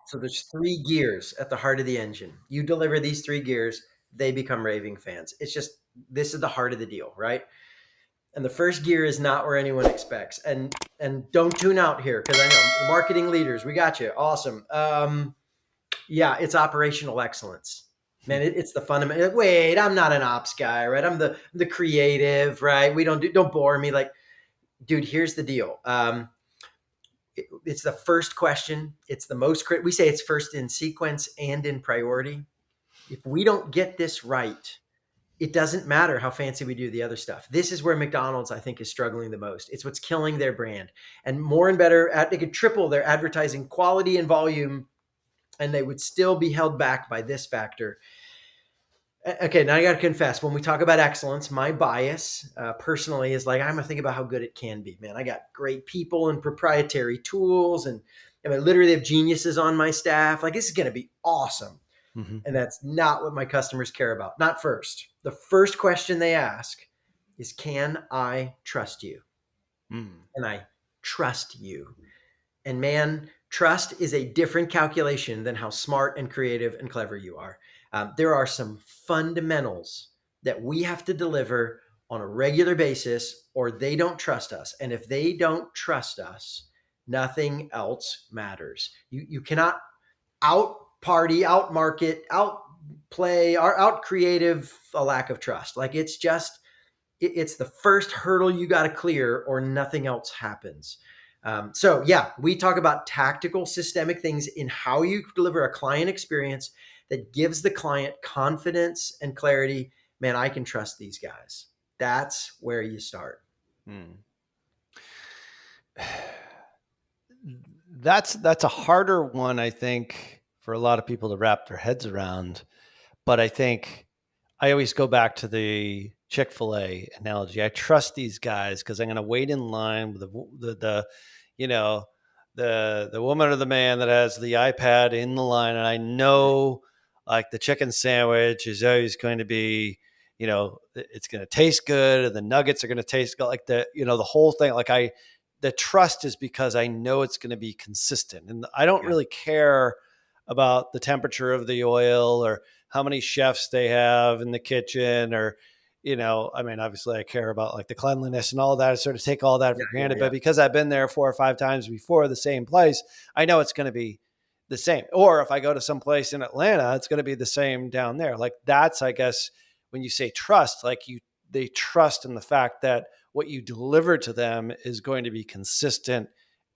So there's 3 gears at the heart of the engine. You deliver these 3 gears, they become raving fans. It's just, this is the heart of the deal, right? And the first gear is not where anyone expects. And don't tune out here, because I know marketing leaders, we got you. Awesome. Yeah, it's operational excellence. Man, it's the fundamental. Wait, I'm not an ops guy, right? I'm the creative, right? Don't bore me. Like, dude, here's the deal. It's the first question. It's the most we say it's first in sequence and in priority. If we don't get this right, it doesn't matter how fancy we do the other stuff. This is where McDonald's, I think, is struggling the most. It's what's killing their brand. And more and better, they could triple their advertising quality and volume, and they would still be held back by this factor. Okay, now I got to confess, when we talk about excellence, my bias personally is like, I'm going to think about how good it can be. Man, I got great people and proprietary tools, and I mean, literally have geniuses on my staff. Like, this is going to be awesome. Mm-hmm. And that's not what my customers care about. Not first. The first question they ask is, can I trust you? Can I trust you? And man, trust is a different calculation than how smart and creative and clever you are. There are some fundamentals that we have to deliver on a regular basis, or they don't trust us. And if they don't trust us, nothing else matters. You cannot out party, out market, out play, or out creative a lack of trust. Like, it's just, it's the first hurdle you got to clear, or nothing else happens. So yeah, we talk about tactical, systemic things in how you deliver a client experience that gives the client confidence and clarity. Man, I can trust these guys. That's where you start. That's a harder one, I think, for a lot of people to wrap their heads around. But I think I always go back to the Chick-fil-A analogy. I trust these guys because I'm going to wait in line with the you know, the woman or the man that has the iPad in the line, and I know like the chicken sandwich is always going to be, it's going to taste good, and the nuggets are going to taste good, like the whole thing. The trust is because I know it's going to be consistent, and I don't really care about the temperature of the oil or how many chefs they have in the kitchen, or I mean, obviously I care about like the cleanliness and all of that. I sort of take all that for granted, but because I've been there 4 or 5 times before, the same place, I know it's going to be the same. Or if I go to some place in Atlanta, it's going to be the same down there. Like, that's, I guess, when you say trust, like they trust in the fact that what you deliver to them is going to be consistent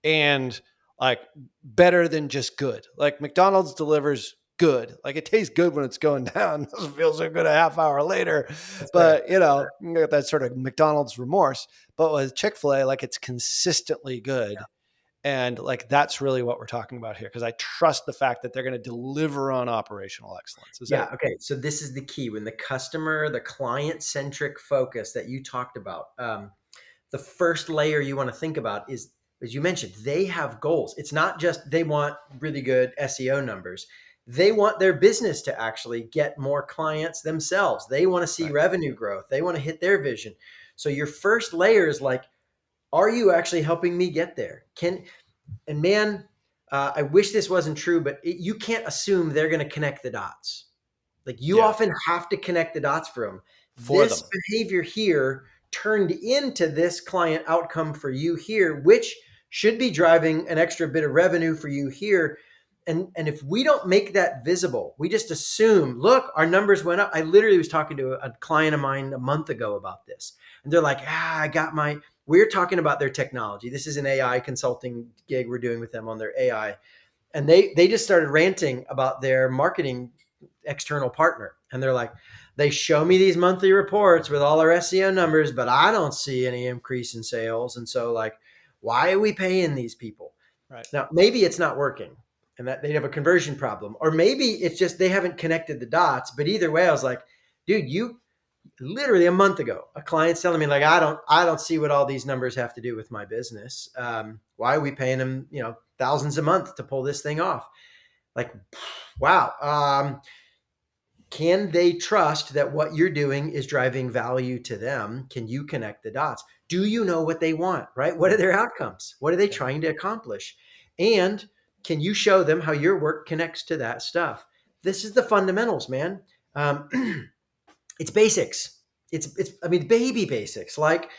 and like better than just good. Like, McDonald's delivers good. Like, it tastes good when it's going down. It doesn't feel so good a half hour later. That's but right. you get that sort of McDonald's remorse. But with Chick-fil-A, like, it's consistently good. Yeah. And like, that's really what we're talking about here, because I trust the fact that they're going to deliver on operational excellence. Okay. So this is the key. When the customer, the client-centric focus that you talked about, the first layer you want to think about is, as you mentioned, they have goals. It's not just they want really good SEO numbers. They want their business to actually get more clients themselves. They want to see revenue growth. They want to hit their vision. So your first layer is like, are you actually helping me get there? And man, I wish this wasn't true, but you can't assume they're going to connect the dots. Like, you often have to connect the dots for them. This behavior here turned into this client outcome for you here, which should be driving an extra bit of revenue for you here. And if we don't make that visible, we just assume, look, our numbers went up. I literally was talking to a client of mine a month ago about this. And they're like, we're talking about their technology. This is an AI consulting gig we're doing with them on their AI. And they just started ranting about their marketing external partner. And they're like, they show me these monthly reports with all our SEO numbers, but I don't see any increase in sales. And so, like, why are we paying these people? Right. Now, maybe it's not working and that they have a conversion problem, or maybe it's just they haven't connected the dots. But either way, I was like, dude, you literally a month ago, a client's telling me, like, I don't see what all these numbers have to do with my business. Why are we paying them, thousands a month to pull this thing off? Like, wow. Can they trust that what you're doing is driving value to them? Can you connect the dots? Do you know what they want, right? What are their outcomes? What are they trying to accomplish? And Can you show them how your work connects to that stuff? This is the fundamentals, man. Um, it's basics. I mean, baby basics. Like,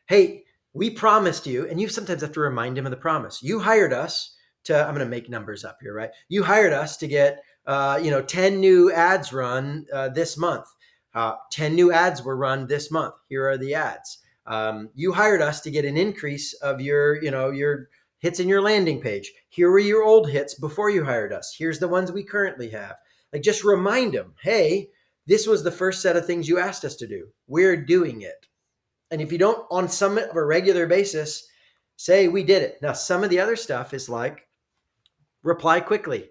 hey, we promised you, and you sometimes have to remind him of the promise. You hired us to, I'm going to make numbers up here, right? You hired us to get, 10 new ads run this month. 10 new ads were run this month. Here are the ads. You hired us to get an increase of your hits in your landing page. Here were your old hits before you hired us. Here's the ones we currently have. Like, just remind them, hey, this was the first set of things you asked us to do. We're doing it. And if you don't, on some of a regular basis, say we did it. Now, some of the other stuff is like reply quickly.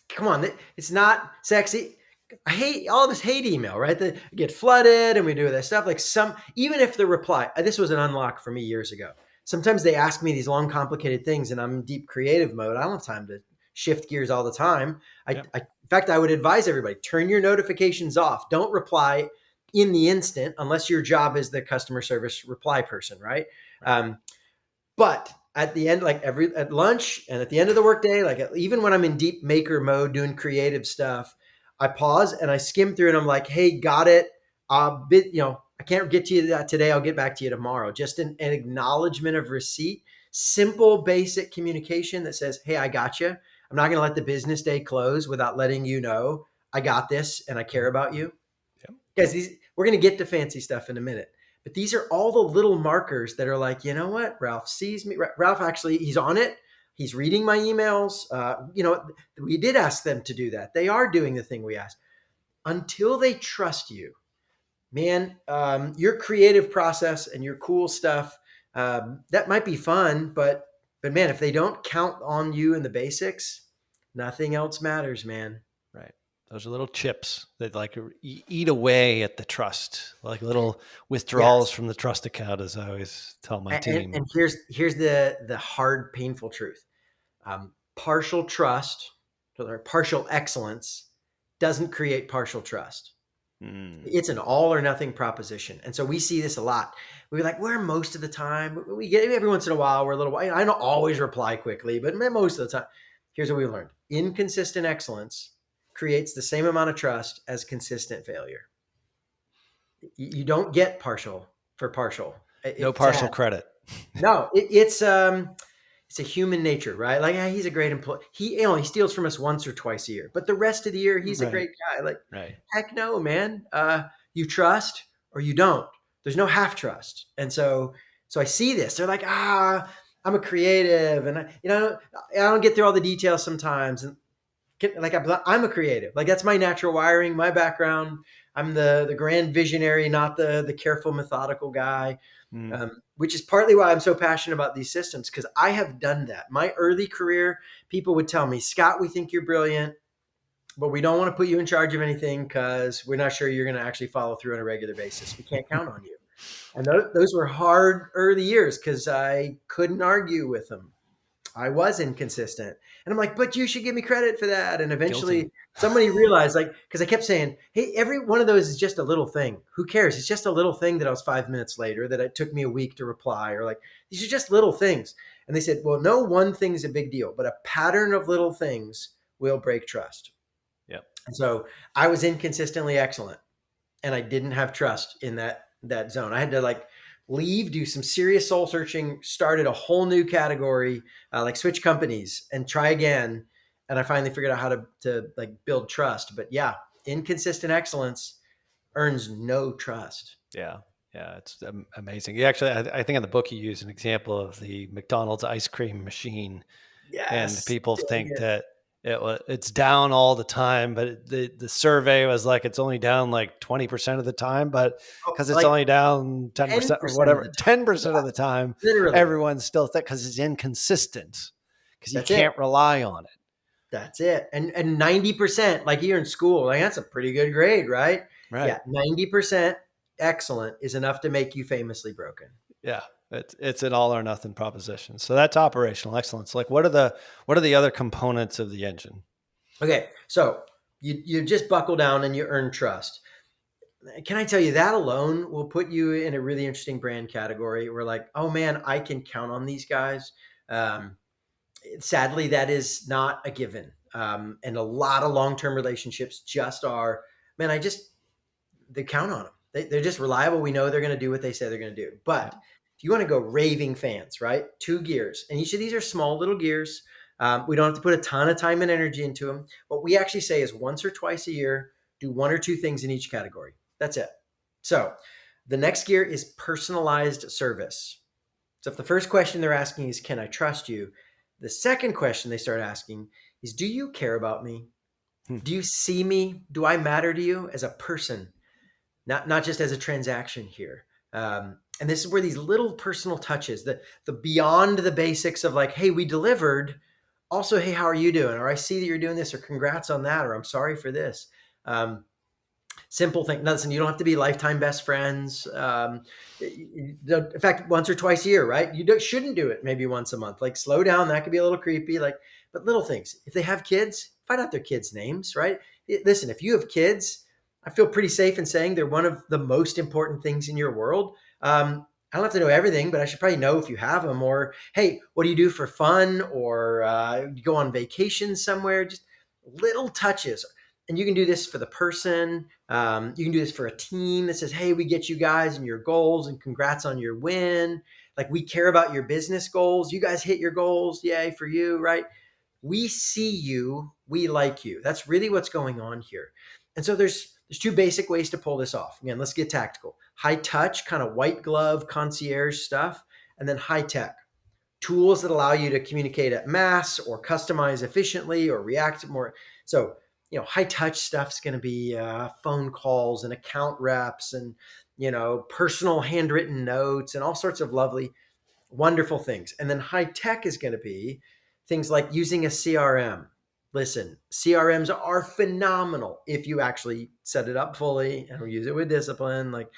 Come on, it's not sexy. I hate all this hate email, right? They get flooded and we do this stuff. Like even if the reply, this was an unlock for me years ago. Sometimes they ask me these long, complicated things and I'm in deep creative mode. I don't have time to shift gears all the time. In fact, I would advise everybody, turn your notifications off. Don't reply in the instant unless your job is the customer service reply person, right? But at the end, like at lunch and at the end of the workday, like even when I'm in deep maker mode doing creative stuff, I pause and I skim through and I'm like, hey, got it. I can't get to you that today. I'll get back to you tomorrow. Just an acknowledgement of receipt, simple, basic communication that says, hey, I got you. I'm not going to let the business day close without letting you know I got this and I care about you. Guys, we're going to get to fancy stuff in a minute. But these are all the little markers that are like, you know what? Ralph sees me. Ralph actually, he's on it. He's reading my emails. We did ask them to do that. They are doing the thing we asked. Until they trust you, man, your creative process and your cool stuff, that might be fun, but man, if they don't count on you in the basics, nothing else matters, man. Right. Those are little chips that like eat away at the trust, like little withdrawals Yes. from the trust account, as I always tell my And, team. and here's the hard, painful truth. Partial trust or partial excellence doesn't create partial trust. It's an all or nothing proposition. And so we see this a lot. We're like, we're most of the time, we get every once in a while, we're a little, I don't always reply quickly, but most of the time, here's what we learned. Inconsistent excellence creates the same amount of trust as consistent failure. You don't get partial for partial. No It's partial sad. credit. No, it's a human nature, right? Like, he's a great employee. He steals from us once or twice a year, but the rest of the year, he's a Right. great guy. Like, Right. heck no, man. You trust or you don't. There's no half trust. And so I see this. They're like, I'm a creative, and I don't get through all the details sometimes. And like, I'm a creative. Like, that's my natural wiring, my background. I'm the grand visionary, not the careful, methodical guy. Which is partly why I'm so passionate about these systems, because I have done that. My early career, people would tell me, Scott, we think you're brilliant, but we don't want to put you in charge of anything because we're not sure you're going to actually follow through on a regular basis. We can't count on you. And those were hard early years because I couldn't argue with them. I was inconsistent. And I'm like, but you should give me credit for that. And Guilty. eventually somebody realized, like, because I kept saying, hey, every one of those is just a little thing. Who cares? It's just a little thing that I was 5 minutes later, that it took me a week to reply, or like, these are just little things. And they said, well, no one thing is a big deal, but a pattern of little things will break trust. Yep. And so I was inconsistently excellent, and I didn't have trust in that zone. I had to like leave, do some serious soul searching, started a whole new category, like switch companies and try again. And I finally figured out how to like build trust. But yeah, inconsistent excellence earns no trust. Yeah. Yeah. It's amazing. You actually, I think in the book you use an example of the McDonald's ice cream machine, and Yes. people Dang think it. that it's down all the time, but the survey was like it's only down like 20% of the time, but Oh, because it's like only down 10% or 10% of whatever, the time. 10% of Yeah, the time, literally. everyone's still because it's inconsistent, because you That's it. can't rely on it. That's it. And 90%, like you're in school, like that's a pretty good grade, right? Right. Yeah, 90% excellent is enough to make you famously broken. Yeah. It's an all or nothing proposition. So that's operational excellence. Like what are the other components of the engine? Okay, so you just buckle down and you earn trust. Can I tell you, that alone will put you in a really interesting brand category. We're like, oh man, I can count on these guys. Um, Sadly, that is not a given. And a lot of long-term relationships just are, man, they count on them. They're just reliable. We know they're going to do what they say they're going to do. Yeah. But if you want to go raving fans, right? 2 gears, and each of these are small little gears. We don't have to put a ton of time and energy into them. What we actually say is once or twice a year, do one or two things in each category. That's it. So the next gear is personalized service. So if the first question they're asking is, can I trust you? The second question they start asking is, do you care about me? Hmm. Do you see me? Do I matter to you as a person? Not just as a transaction here. And this is where these little personal touches, the beyond the basics of like, hey, we delivered. Also, hey, how are you doing? Or I see that you're doing this, or congrats on that, or I'm sorry for this. Um, Simple thing. Listen, you don't have to be lifetime best friends. In fact, once or twice a year, right? Shouldn't do it maybe once a month. Like slow down. That could be a little creepy. Like, but little things. If they have kids, find out their kids' names, right? Listen, if you have kids, I feel pretty safe in saying they're one of the most important things in your world. I don't have to know everything, but I should probably know if you have them. Or hey, what do you do for fun? Or you go on vacation somewhere? Just little touches. And you can do this for the person. You can do this for a team that says, hey, we get you guys and your goals and congrats on your win. Like we care about your business goals. You guys hit your goals. Yay for you, right? We see you. We like you. That's really what's going on here. And so there's two basic ways to pull this off. Again, let's get tactical. High touch, kind of white glove concierge stuff, and then high tech tools that allow you to communicate at mass or customize efficiently or react more. So, high touch stuff is going to be phone calls and account reps and, personal handwritten notes and all sorts of lovely, wonderful things. And then high tech is going to be things like using a CRM. Listen, CRMs are phenomenal if you actually set it up fully and use it with discipline. Like,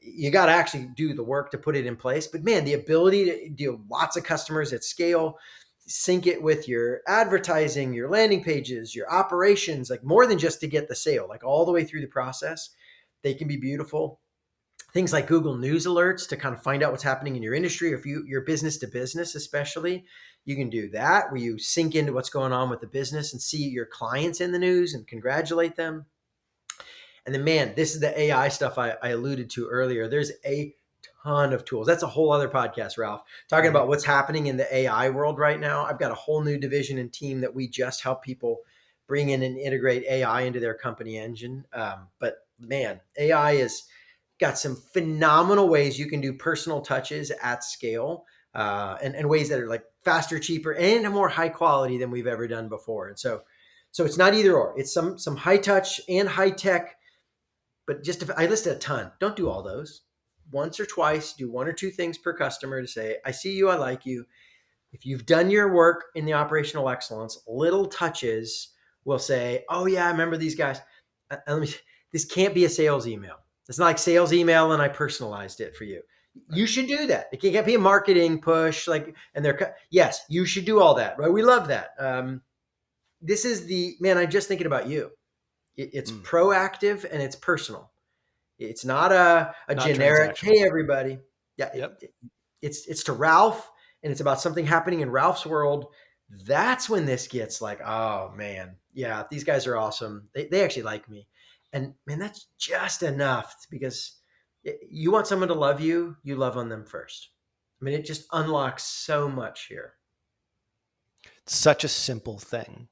you got to actually do the work to put it in place. But man, the ability to deal lots of customers at scale, sync it with your advertising, your landing pages, your operations, like more than just to get the sale, like all the way through the process, they can be beautiful. Things like Google News alerts to kind of find out what's happening in your industry, or if you're business to business, especially, you can do that where you sync into what's going on with the business and see your clients in the news and congratulate them. And then, man, this is the AI stuff I alluded to earlier. There's a ton of tools. That's a whole other podcast, Ralph, talking Mhm. about what's happening in the AI world right now. I've got a whole new division and team that we just help people bring in and integrate AI into their company engine. But man, AI is got some phenomenal ways you can do personal touches at scale, and ways that are like faster, cheaper, and more high quality than we've ever done before. And so it's not either or. It's some high touch and high tech, but just if I listed a ton, don't do all those. Once or twice, do one or two things per customer to say, I see you, I like you. If you've done your work in the operational excellence, little touches will say, oh yeah, I remember these guys. Let me, this can't be a sales email. It's not like sales email and I personalized it for you. Right. You should do that. It can't be a marketing push, like, and yes, you should do all that, right? We love that. This is the, man, I'm just thinking about you. It's Mm. proactive and it's personal. It's not a Not generic, transactional. hey everybody. Yeah, Yep. it's to Ralph, and it's about something happening in Ralph's world. That's when this gets like, oh man, yeah, these guys are awesome. They actually like me. And man, that's just enough because you want someone to love you, you love on them first. I mean, it just unlocks so much here. Such a simple thing.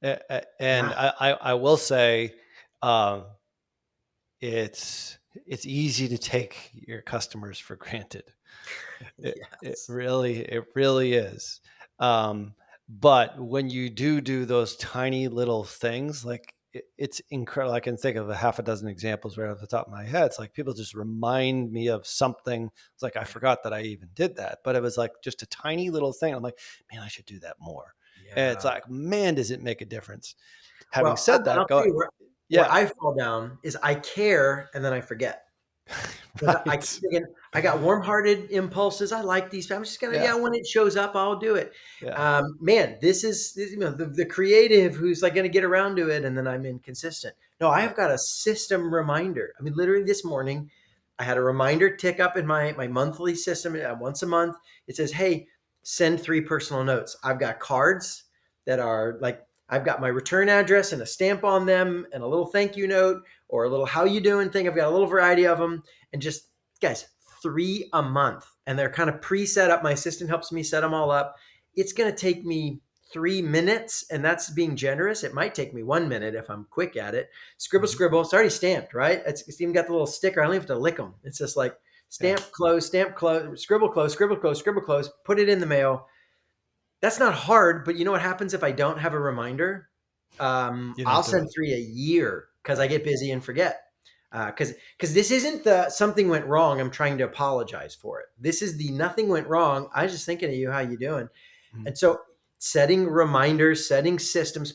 And Yeah. I will say, um, it's easy to take your customers for granted. Yes. It really is. But when you do those tiny little things, like it's incredible. I can think of a half a dozen examples right off the top of my head. It's like people just remind me of something. It's like I Yeah. forgot that I even did that, but it was like just a tiny little thing. I'm like, man, I should do that more. And it's Yeah. like, man, does it make a difference? Having Well, said that, I'll tell go, you where yeah, I fall down is I care and then I forget. Because I keep right, thinking, I got warm-hearted impulses. I like these. I'm just gonna, yeah, yeah, when it shows up, I'll do it. yeah, Man, this, the creative who's like gonna get around to it, and then I'm inconsistent. No, I yeah. have got a system reminder. I mean, literally this morning, I had a reminder tick up in my monthly system once a month. It says, hey, send 3 personal notes. I've got cards that are like, I've got my return address and a stamp on them and a little thank you note or a little how you doing thing. I've got a little variety of them, and just, guys, 3 a month. And they're kind of pre-set up. My assistant helps me set them all up. It's going to take me 3 minutes, and that's being generous. It might take me 1 minute if I'm quick at it. Scribble, Mhm. scribble. It's already stamped, right? It's even got the little sticker. I don't even have to lick them. It's just like Yeah. stamp, close, scribble, close, scribble, close, scribble, close, put it in the mail. That's not hard, but you know what happens if I don't have a reminder? You I'll don't do send it. 3 a year because I Right. get busy and forget. Because this isn't the something went wrong, I'm trying to apologize for it. This is the nothing went wrong. I was just thinking of you. How you doing? Mhm. And so setting reminders, setting systems,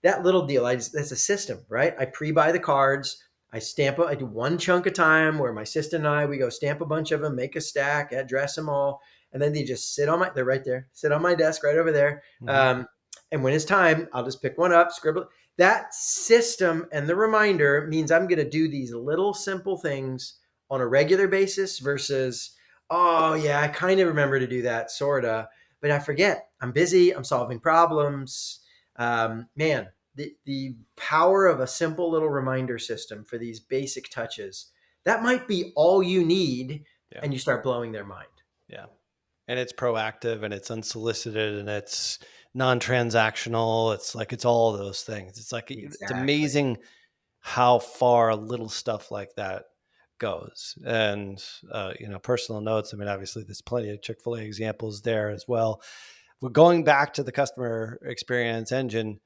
that little deal, that's a system, right? I pre-buy the cards. I stamp I do one chunk of time where my sister and I, we go stamp a bunch of them, make a stack, address them all. And then they just they're right there, sit on my desk right over there. Mhm. And when it's time, I'll just pick one up, scribble. That system and the reminder means I'm going to do these little simple things on a regular basis versus, oh, yeah, I kind of remember to do that, sort of, but I forget. I'm busy. I'm solving problems. Man, the power of a simple little reminder system for these basic touches, that might be all you need, Yeah. and you start blowing their mind. Yeah. And it's proactive and it's unsolicited and it's non-transactional. It's like, it's all those things. It's like, it's Exactly. amazing how far little stuff like that goes. And, personal notes. I mean, obviously there's plenty of Chick-fil-A examples there as well. We're going back to the customer experience engine.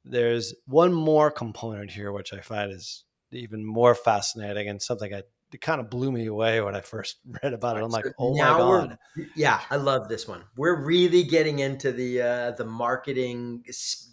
There's one more component here, which I find is even more fascinating and something it kind of blew me away when I first read about All it. right, I'm like, so oh my now God. yeah, I love this one. We're really getting into the marketing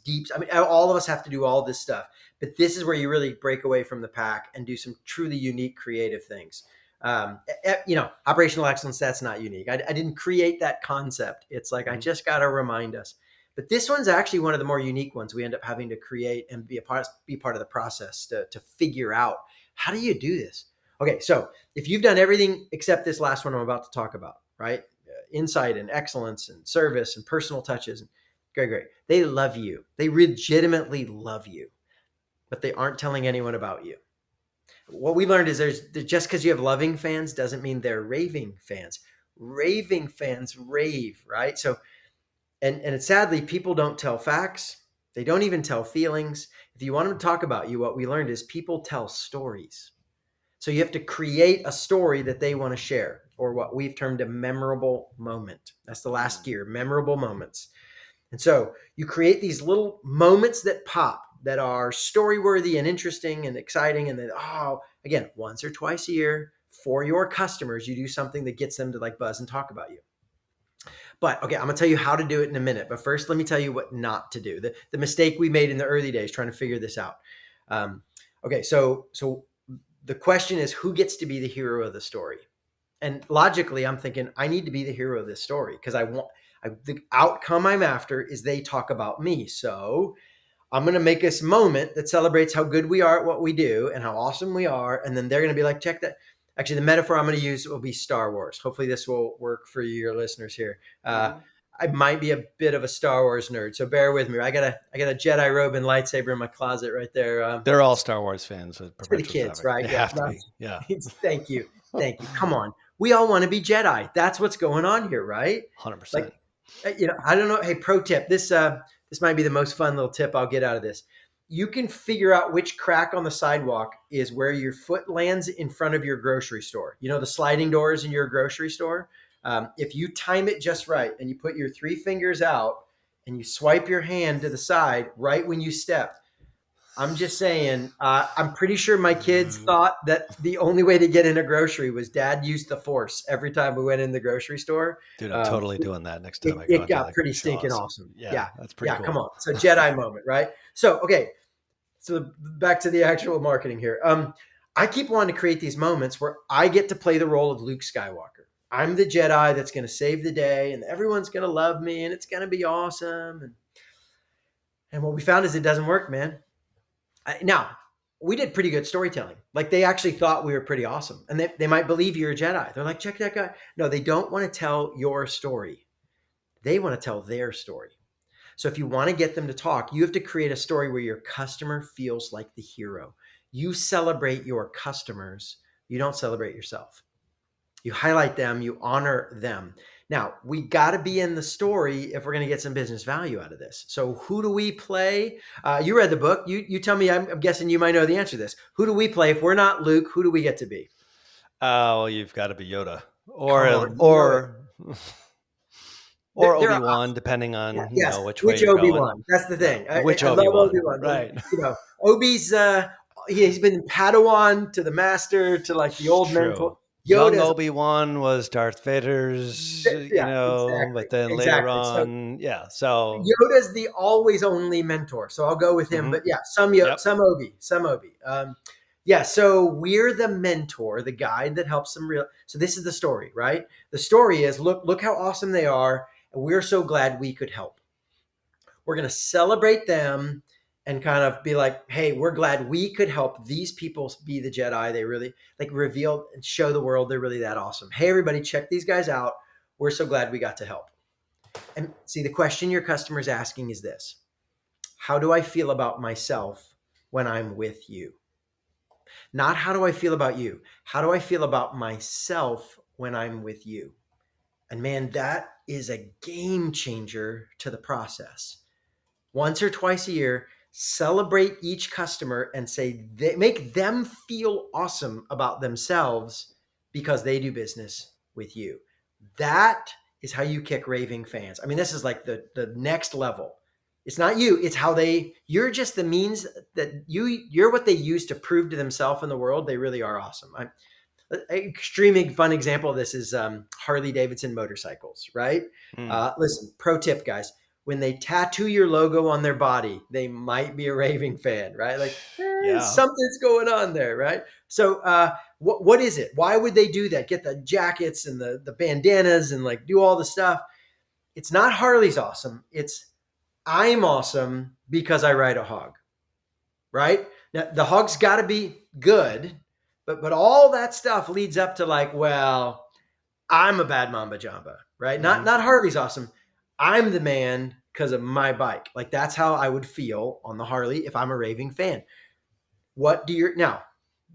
deep. I mean, all of us have to do all this stuff, but this is where you really break away from the pack and do some truly unique, creative things. Operational excellence. That's not unique. I didn't create that concept. It's like I Mhm. just got to remind us. But this one's actually one of the more unique ones. We end up having to create and be part of the process to figure out, how do you do this? Okay, so if you've done everything except this last one I'm about to talk about, right? Insight and excellence and service and personal touches. Great, great. They love you. They legitimately love you, but they aren't telling anyone about you. What we learned is there's just because you have loving fans doesn't mean they're raving fans. Raving fans rave, right? So, and it's sadly, people don't tell facts. They don't even tell feelings. If you want them to talk about you, what we learned is people tell stories. So you have to create a story that they want to share, or what we've termed a memorable moment. That's the last gear, memorable moments. And so you create these little moments that pop, that are story worthy and interesting and exciting. And then, again, once or twice a year for your customers, you do something that gets them to like buzz and talk about you. But okay, I'm gonna tell you how to do it in a minute. But first, let me tell you what not to do. The mistake we made in the early days trying to figure this out. Okay, so the question is, who gets to be the hero of the story? And logically, I'm thinking I need to be the hero of this story because the outcome I'm after is they talk about me. So I'm going to make this moment that celebrates how good we are at what we do and how awesome we are. And then they're going to be like, check that. Actually, the metaphor I'm going to use will be Star Wars. Hopefully, this will work for your listeners here. Mhm. I might be a bit of a Star Wars nerd, so bear with me. I got a Jedi robe and lightsaber in my closet right there. They're all Star Wars fans with It's for the perpetual kids, traffic. right? They Yeah. have to be. Yeah. Thank you. Thank you. Come on. We all want to be Jedi. That's what's going on here, right? Like, 100%. I don't know. Hey, pro tip. This might be the most fun little tip I'll get out of this. You can figure out which crack on the sidewalk is where your foot lands in front of your grocery store. You know, the sliding doors in your grocery store. If you time it just right and you put your 3 fingers out and you swipe your hand to the side right when you step, I'm just saying, I'm pretty sure my kids thought that the only way to get in a grocery was dad used the force every time we went in the grocery store. Dude, I'm Um, totally doing that next time it, I go it into got the pretty grocery stinking aisle. awesome. Yeah, Yeah. that's pretty Yeah. Come cool. on. So Jedi moment, right? So, okay. So back to the actual marketing here. I keep wanting to create these moments where I get to play the role of Luke Skywalker. I'm the Jedi that's going to save the day and everyone's going to love me and it's going to be awesome. And what we found is it doesn't work, man. Now, we did pretty good storytelling. Like they actually thought we were pretty awesome. And they might believe you're a Jedi. They're like, check that guy. No, they don't want to tell your story. They want to tell their story. So if you want to get them to talk, you have to create a story where your customer feels like the hero. You celebrate your customers. You don't celebrate yourself. You highlight them, you honor them. Now, we got to be in the story if we're going to get some business value out of this. So, who do we play? You read the book. You tell me. I'm guessing you might know the answer to this. Who do we play? If we're not Luke, who do we get to be? Oh, you've got to be Yoda Come or on, you know it. There are Obi-Wan, depending yeah, on yes. which way Which you're Obi going. Wan? That's the Yeah, thing. which I love Obi Obi-Wan, Wan. right? Obi's he's been Padawan to the Master to like the old mentor. True. Young Yoda's Obi-Wan was Darth Vader's, yeah, exactly, but then later exactly. So on, yeah. So, Yoda's the always only mentor, so I'll go with him. mhm, But yeah, yep. some Obi, some Obi. Yeah, so we're the mentor, the guide that helps them real. So this is the story, right? The story is look how awesome they are, and we're so glad we could help. We're going to celebrate them and kind of be like, hey, we're glad we could help these people be the Jedi. They really like reveal and show the world they're really that awesome. Hey, everybody, check these guys out. We're so glad we got to help. And see, the question your customer is asking is this: how do I feel about myself when I'm with you? Not how do I feel about you? How do I feel about myself when I'm with you? And man, that is a game changer to the process. Once or twice a year, celebrate each customer and say they make them feel awesome about themselves because they do business with you. That is how you kick raving fans. I mean, this is like the next level. It's not you, it's how you're just the means that you're what they use to prove to themselves in the world they really are awesome. An extremely fun example of this is Harley Davidson motorcycles, right? Mm, Listen, pro tip, guys. When they tattoo your logo on their body, they might be a raving fan, right? Like yeah. something's going on there, right? So, what is it? Why would they do that? Get the jackets and the bandanas and like do all the stuff. It's not Harley's awesome. It's I'm awesome because I ride a hog, right? Now the hog's got to be good, but all that stuff leads up to like, well, I'm a bad mamba jamba, right? Not Hmm. not Harley's awesome. I'm the man because of my bike. Like that's how I would feel on the Harley if I'm a raving fan. What do you now?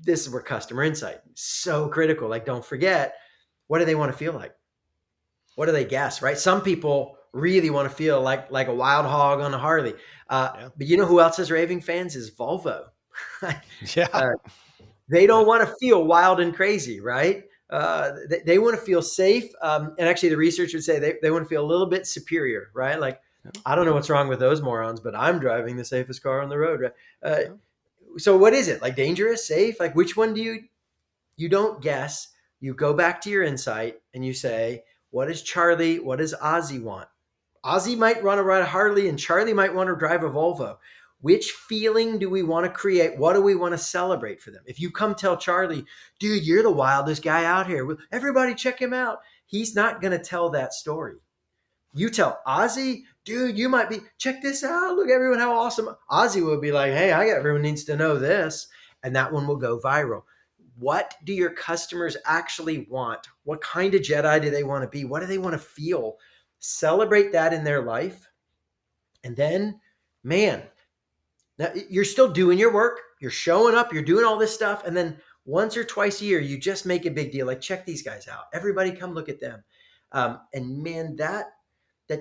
This is where customer insight is so critical. Like, don't forget, what do they want to feel like? What do they guess? Right? Some people really want to feel like a wild hog on a Harley. Yeah. But you know who else is raving fans is Volvo. Yeah. They Yeah. don't want to feel wild and crazy, right? They want to feel safe. And actually, the research would say they want to feel a little bit superior, right? Like, Yeah. I don't know what's wrong with those morons, but I'm driving the safest car on the road. Right? Yeah. So, what is it? Like dangerous, safe? Like, which one do you don't guess? You go back to your insight and you say, what does Charlie, what does Ozzy want? Ozzy might want to ride a Harley and Charlie might want to drive a Volvo. Which feeling do we want to create? What do we want to celebrate for them? If you come tell Charlie, dude, you're the wildest guy out here. Everybody check him out. He's not going to tell that story. You tell Ozzy, dude, you might be, check this out. Look, everyone, how awesome. Ozzy will be like, hey, everyone needs to know this. And that one will go viral. What do your customers actually want? What kind of Jedi do they want to be? What do they want to feel? Celebrate that in their life. And then, man, now you're still doing your work. You're showing up. You're doing all this stuff. And then once or twice a year, you just make a big deal. Like, check these guys out. Everybody come look at them. And man, that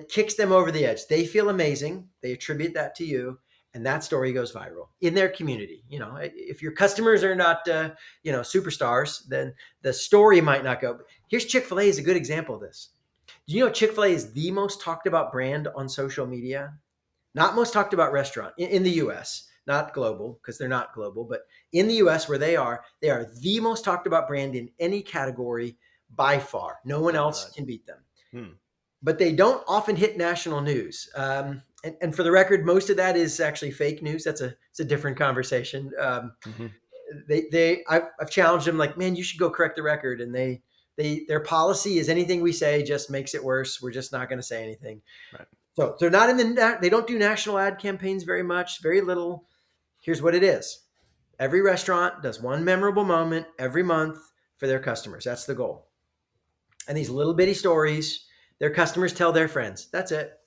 kicks them over the edge. They feel amazing. They attribute that to you, and that story goes viral in their community. You know, if your customers are not, superstars, then the story might not go. Here's Chick-fil-A is a good example of this. Do you know Chick-fil-A is the most talked about brand on social media? Not most talked about restaurant in the U.S., not global because they're not global, but in the U.S. where they are the most talked about brand in any category by far. No one Oh, else good. can beat them, Hmm. but they don't often hit national news. And for the record, most of that is actually fake news. It's a different conversation. Hmm. I've challenged them like, man, you should go correct the record. And their policy is anything we say just makes it worse. We're just not going to say anything. Right. So they're not they don't do national ad campaigns very much, very little. Here's what it is. Every restaurant does one memorable moment every month for their customers. That's the goal. And these little bitty stories, Their customers tell their friends. That's it.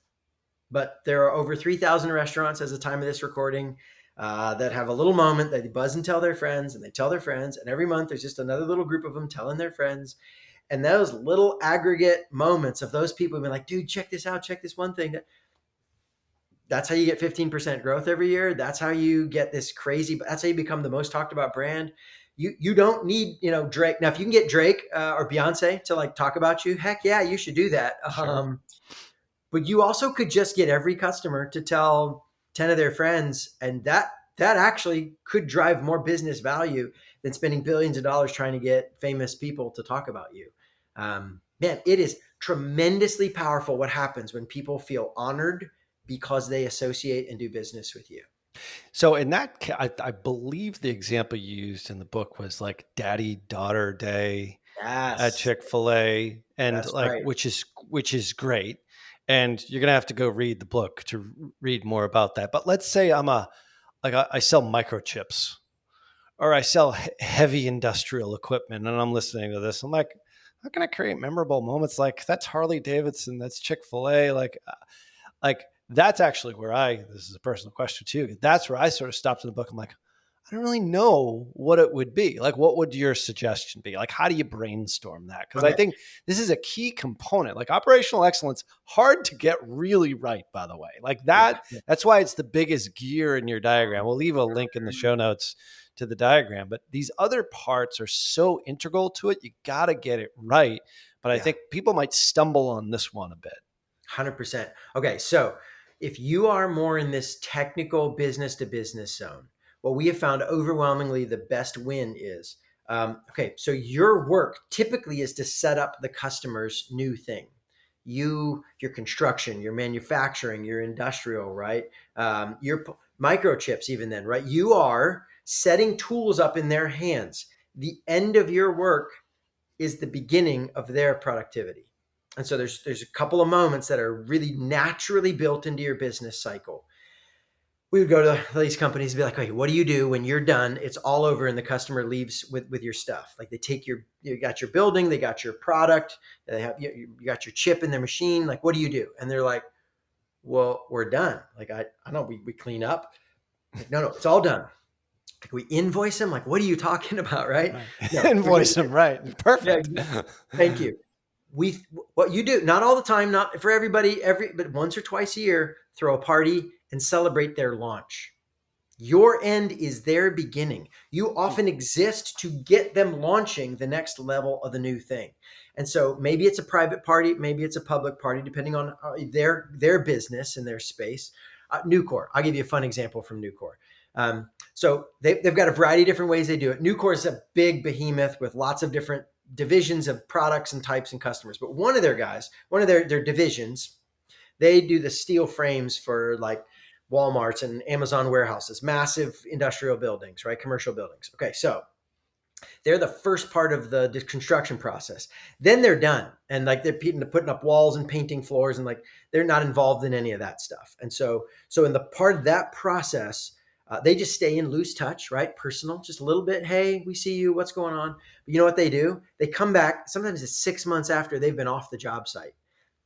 But there are over 3,000 restaurants as the time of this recording that have a little moment that they buzz and tell their friends, and they tell their friends. And every month there's just another little group of them telling their friends. And those little aggregate moments of those people being like, dude, check this out, check this one thing. That's how you get 15% growth every year. That's how you get this crazy, that's how you become the most talked about brand. You don't need, Drake. Now, if you can get Drake or Beyonce to like talk about you, heck yeah, you should do that. Sure. But you also could just get every customer to tell 10 of their friends, and that actually could drive more business value than spending billions of dollars trying to get famous people to talk about you. Man, it is tremendously powerful what happens when people feel honored because they associate and do business with you. So in that, I believe the example you used in the book was like Daddy Daughter Day at Yes, Chick-fil-A, and that's like right. which is great. And you're gonna have to go read the book to read more about that. But let's say I sell microchips, or I sell heavy industrial equipment, and I'm listening to this. I'm like, how can I create memorable moments? Like that's Harley Davidson, that's Chick-fil-A, like that's actually where this is a personal question too. That's where I sort of stopped in the book. I'm like, I don't really know what it would be. Like, what would your suggestion be? Like, how do you brainstorm that? Because I Okay. think this is a key component. Like operational excellence, hard to get really right, by the way. Like Yeah. that's why it's the biggest gear in your diagram. We'll leave a link in the show notes to the diagram, but these other parts are so integral to it. You got to get it right. But I Yeah. think people might stumble on this one a bit. 100%. Okay, so if you are more in this technical business to business zone, what we have found overwhelmingly the best win is okay, so your work typically is to set up the customer's new thing. Your construction, your manufacturing, your industrial, right? Microchips, even then, right? You are setting tools up in their hands. The end of your work is the beginning of their productivity. And so there's a couple of moments that are really naturally built into your business cycle. We would go to these companies and be like, okay, what do you do when you're done? It's all over and the customer leaves with your stuff. Like they take you got your building, they got your product, they have you got your chip in their machine. Like, what do you do? And they're like, well, we're done. Like, I know we clean up. Like, no, it's all done. Like we invoice them. Like, what are you talking about? Right? Right. No, here's what Invoice we do. them right. Yeah, Perfect. thank you. We What you do, not all the time, not for everybody, but once or twice a year, throw a party and celebrate their launch. Your end is their beginning. You often exist to get them launching the next level of the new thing. And so maybe it's a private party, maybe it's a public party, depending on their business and their space. Nucor, I'll give you a fun example from Nucor. So they've got a variety of different ways they do it. Nucor is a big behemoth with lots of different divisions of products and types and customers. But one of their guys, one of their divisions, they do the steel frames for like Walmarts and Amazon warehouses, massive industrial buildings, right? Commercial buildings. Okay, so they're the first part of the construction process. Then they're done, and like they're putting up walls and painting floors, and like they're not involved in any of that stuff. And so in the part of that process, they just stay in loose touch, right? Personal, just a little bit. Hey, we see you. What's going on? But you know what they do? They come back. Sometimes it's 6 months after they've been off the job site,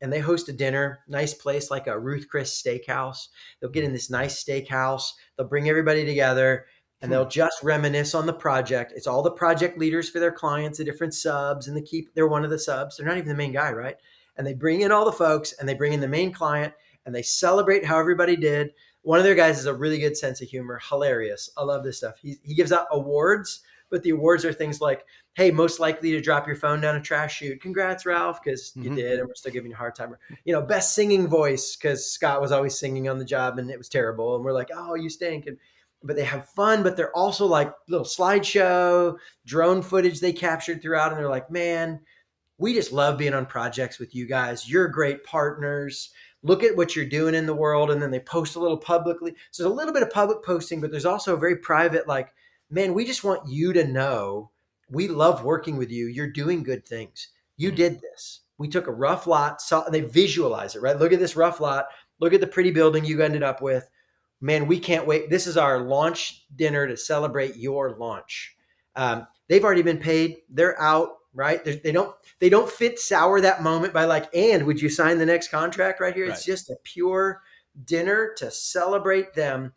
and they host a dinner, nice place like a Ruth Chris Steakhouse. They'll get in this nice steakhouse. They'll bring everybody together and Hmm. they'll just reminisce on the project. It's all the project leaders for their clients, the different subs, and they're one of the subs. They're not even the main guy, right? And they bring in all the folks and they bring in the main client and they celebrate how everybody did. One of their guys has a really good sense of humor, hilarious. I love this stuff. He gives out awards, but the awards are things like, hey, most likely to drop your phone down a trash chute. Congrats, Ralph, because you Hmm. did, and we're still giving you a hard time. Best singing voice, because Scott was always singing on the job and it was terrible. And we're like, oh, you stink. But they have fun, but they're also like little slideshow, drone footage they captured throughout. And they're like, man, we just love being on projects with you guys. You're great partners. Look at what you're doing in the world. And then they post a little publicly. So there's a little bit of public posting, but there's also a very private, like, man, we just want you to know we love working with you. You're doing good things. You did this. We took a rough lot, and they visualize it, right? Look at this rough lot. Look at the pretty building you ended up with. Man, we can't wait. This is our launch dinner to celebrate your launch. They've already been paid. They're out. right? They don't fit sour that moment by like, and would you sign the next contract right here? It's Right. just a pure dinner to celebrate them,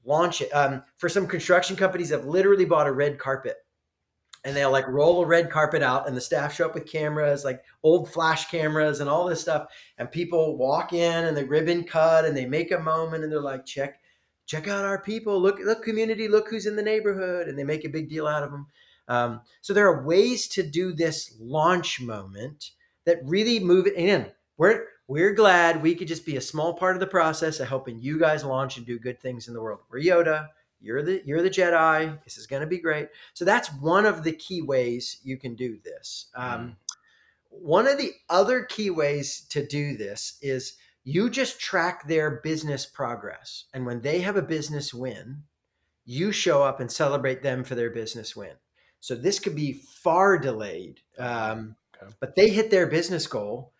launch it. For some construction companies have literally bought a red carpet, and they'll like roll a red carpet out, and the staff show up with cameras, like old flash cameras and all this stuff, and people walk in and the ribbon cut and they make a moment, and they're like, check out our people, look community, look who's in the neighborhood, and they make a big deal out of them. So there are ways to do this launch moment that really move it in. We're glad we could just be a small part of the process of helping you guys launch and do good things in the world. We're Yoda, you're the Jedi, this is going to be great. So that's one of the key ways you can do this. Mm. One of the other key ways to do this is you just track their business progress. And when they have a business win, you show up and celebrate them for their business win. So this could be far delayed, Okay. but they hit their business goal,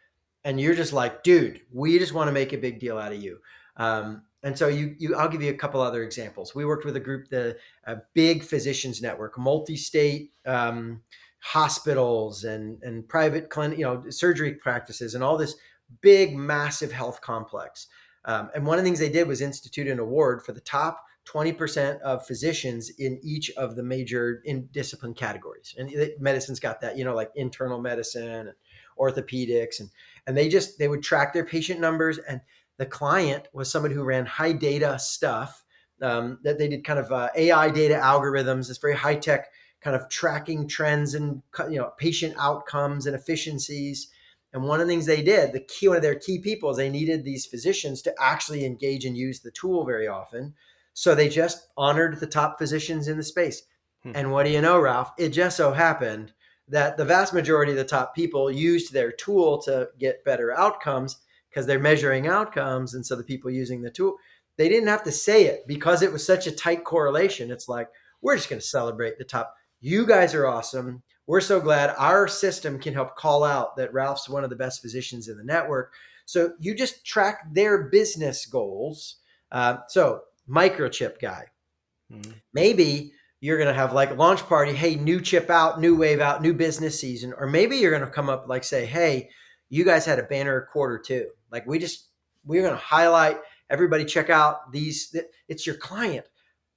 and you're just like, dude, we just want to make a big deal out of you. And so I'll give you a couple other examples. We worked with a group, a big physicians network, multi-state hospitals and private clinic, surgery practices, and all this big, massive health complex. And one of the things they did was institute an award for the top 20% of physicians in each of the major in discipline categories. And medicine's got that, like internal medicine and orthopedics, and they would track their patient numbers. And the client was somebody who ran high data stuff, that they did kind of AI data algorithms, this very high tech kind of tracking trends and patient outcomes and efficiencies. And one of the things they did, one of their key people, is they needed these physicians to actually engage and use the tool very often. So they just honored the top physicians in the space. Hmm. And what do you know, Ralph? It just so happened that the vast majority of the top people used their tool to get better outcomes because they're measuring outcomes. And so the people using the tool, they didn't have to say it because it was such a tight correlation. It's like, we're just going to celebrate the top. You guys are awesome. We're so glad our system can help call out that Ralph's one of the best physicians in the network. So you just track their business goals. So microchip guy, maybe you're going to have like launch party. Hey, new chip out, new wave out, new business season. Or maybe you're going to come up like say, hey, you guys had a banner quarter too. Like we're going to highlight everybody, check out these. It's your client.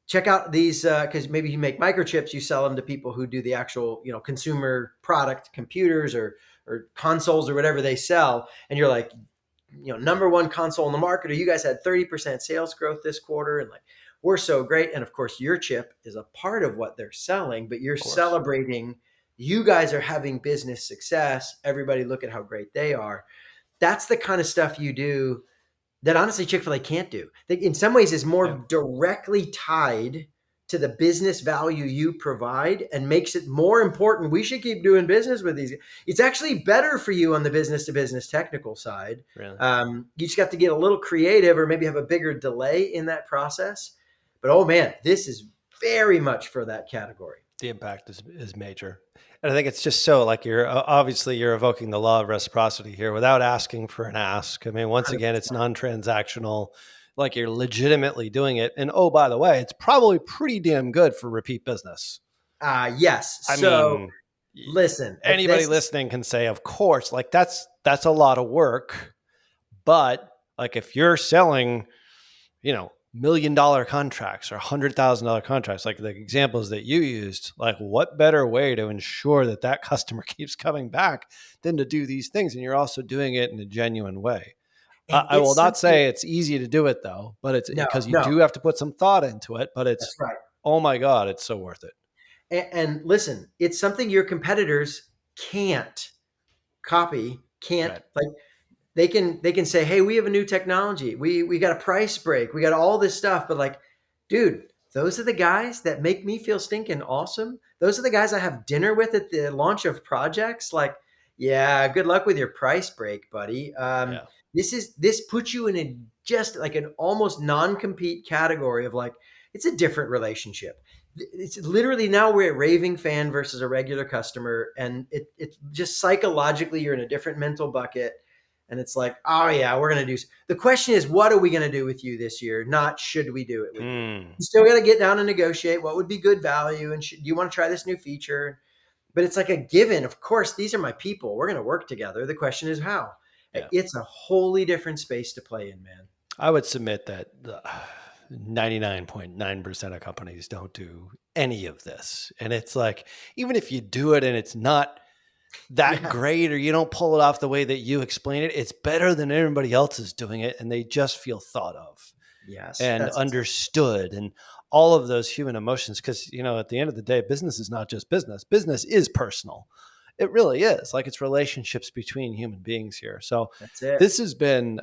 Check out these, because maybe you make microchips, you sell them to people who do the actual, consumer product, computers or consoles or whatever they sell. And you're like, number one console in the market, or you guys had 30% sales growth this quarter. And like, we're so great. And of course, your chip is a part of what they're selling, but you're celebrating, you guys are having business success. Everybody look at how great they are. That's the kind of stuff you do that honestly Chick-fil-A can't do. In some ways is more directly tied to the business value you provide and makes it more important. We should keep doing business with these. It's actually better for you on the business to business technical side. Really? You just got to get a little creative or maybe have a bigger delay in that process. But oh man, this is very much for that category. The impact is major. And I think it's just so like you're evoking the law of reciprocity here without asking for an ask. I mean, once again, it's 100%. non-transactional, like you're legitimately doing it. And oh, by the way, it's probably pretty damn good for repeat business. Yes. I So mean, listen, anybody listening can say, of course, like that's a lot of work. But like if you're selling, $1 million contracts or $100,000 contracts, like the examples that you used, like what better way to ensure that customer keeps coming back than to do these things? And you're also doing it in a genuine way. I will not say it's easy to do it though, but it's because you do have to put some thought into it, but it's, that's right. oh my God, it's so worth it. And listen, it's something your competitors can't copy, can't Right. like they can say, hey, we have a new technology. We got a price break. We got all this stuff. But like, dude, those are the guys that make me feel stinking awesome. Those are the guys I have dinner with at the launch of projects. Like, yeah, good luck with your price break, buddy. Yeah. This puts you in just like an almost non-compete category of like, it's a different relationship. It's literally now we're a raving fan versus a regular customer. And it's just psychologically, you're in a different mental bucket. And it's like, oh yeah, we're going to do. The question is, what are we going to do with you this year? Not should we do it with you. You still got to get down and negotiate. What would be good value? And do you want to try this new feature? but it's like a given. Of course, these are my people. We're going to work together. The question is how. Yeah. It's a wholly different space to play in, man. I would submit that 99.9% of companies don't do any of this. And it's like, even if you do it and it's not that Yeah. great, or you don't pull it off the way that you explain it, it's better than everybody else is doing it. And they just feel thought of Yes. and That's understood, and all of those human emotions. Because, at the end of the day, business is not just business. Business is personal. It really is. Like, it's relationships between human beings here. So it. this has been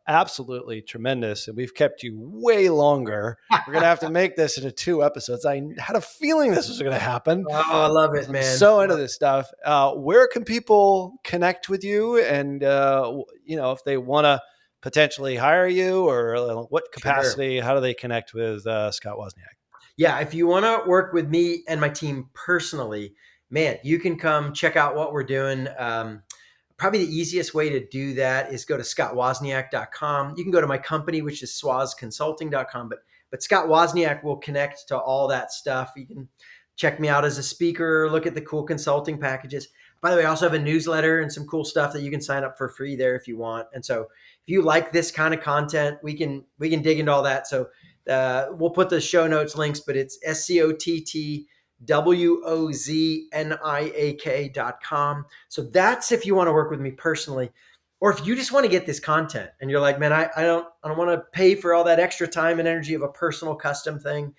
absolutely tremendous, and we've kept you way longer. We're going to have to make this into 2 episodes. I had a feeling this was going to happen. Oh, I love it, I'm man. so into this stuff. Where can people connect with you? And, if they want to potentially hire you, or what Sure. capacity, how do they connect with Scott Wozniak? Yeah, if you want to work with me and my team personally, man, you can come check out what we're doing. Probably the easiest way to do that is go to scottwozniak.com. You can go to my company, which is swazconsulting.com, but Scott Wozniak will connect to all that stuff. You can check me out as a speaker, look at the cool consulting packages. By the way, I also have a newsletter and some cool stuff that you can sign up for free there if you want. And so if you like this kind of content, we can dig into all that. So we'll put the show notes links, but it's SCOTTWOZNIAK.com. So that's if you want to work with me personally. Or if you just want to get this content and you're like, man, I don't want to pay for all that extra time and energy of a personal custom thing.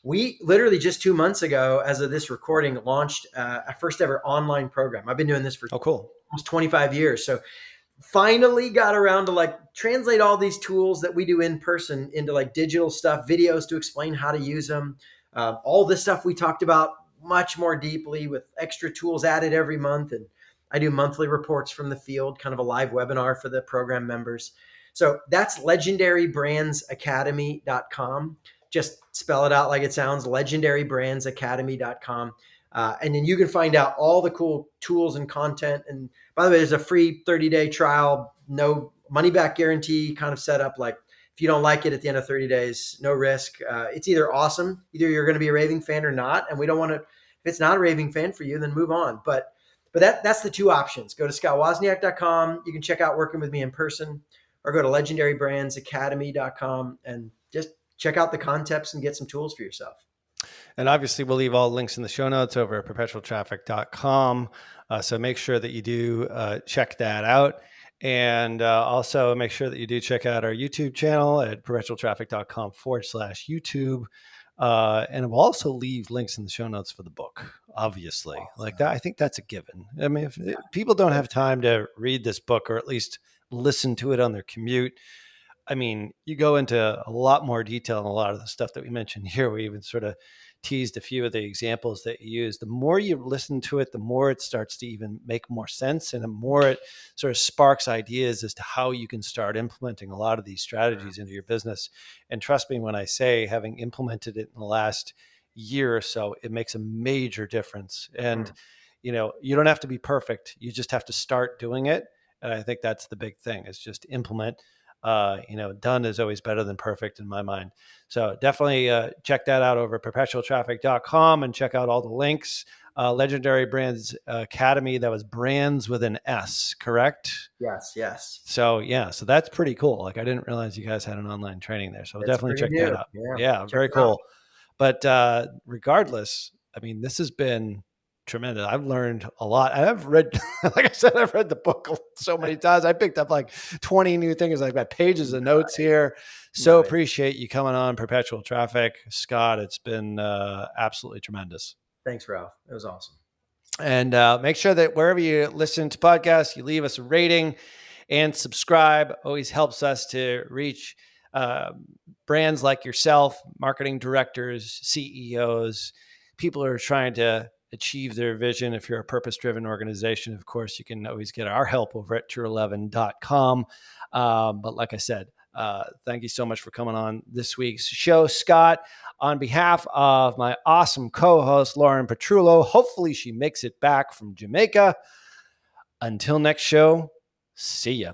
We literally just 2 months ago, as of this recording, launched a first ever online program. I've been doing this for Oh, cool. almost 25 years. So finally got around to like translate all these tools that we do in person into like digital stuff, videos to explain how to use them. All this stuff we talked about much more deeply with extra tools added every month. And I do monthly reports from the field, kind of a live webinar for the program members. So that's legendarybrandsacademy.com. Just spell it out like it sounds, legendarybrandsacademy.com. And then you can find out all the cool tools and content. And by the way, there's a free 30-day trial, no money back guarantee kind of setup. Like if you don't like it at the end of 30 days, no risk. It's either awesome, either you're going to be a Raving fan or not. And we don't want to, if it's not a Raving fan for you, then move on. But that's the 2 options. Go to scottwozniak.com. You can check out working with me in person, or go to legendarybrandsacademy.com and just check out the concepts and get some tools for yourself. And obviously, we'll leave all links in the show notes over at perpetualtraffic.com. So make sure that you do check that out. And also make sure that you do check out our YouTube channel at perpetualtraffic.com/YouTube. And we'll also leave links in the show notes for the book, obviously. Like that, I think that's a given. I mean, if people don't have time to read this book, or at least listen to it on their commute, I mean, you go into a lot more detail in a lot of the stuff that we mentioned here. We even sort of teased a few of the examples that you use. The more you listen to it, the more it starts to even make more sense, and the more it sort of sparks ideas as to how you can start implementing a lot of these strategies into your business. And trust me when I say, having implemented it in the last year or so, it makes a major difference. And, you don't have to be perfect. You just have to start doing it. And I think that's the big thing, is just implement. Done is always better than perfect in my mind. So definitely check that out over at perpetualtraffic.com, and check out all the links. Legendary Brands Academy, that was brands with an S, correct? Yes. So so that's pretty cool. Like, I didn't realize you guys had an online training there. So It's definitely pretty check that new. out. Yeah. Yeah, Check very it out. cool. But regardless, I mean, this has been tremendous. I've learned a lot. I've read, like I said, I've read the book so many times. I picked up like 20 new things. I've got pages of notes here. So Nice. appreciate you coming on Perpetual Traffic, Scott. It's been absolutely tremendous. Thanks, Ralph. It was awesome. And make sure that wherever you listen to podcasts, you leave us a rating and subscribe. Always helps us to reach brands like yourself, marketing directors, CEOs, people who are trying to achieve their vision. If you're a purpose-driven organization, of course, you can always get our help over at true11.com. But like I said, thank you so much for coming on this week's show, Scott. On behalf of my awesome co-host, Lauren Petrullo, hopefully she makes it back from Jamaica. Until next show, see ya.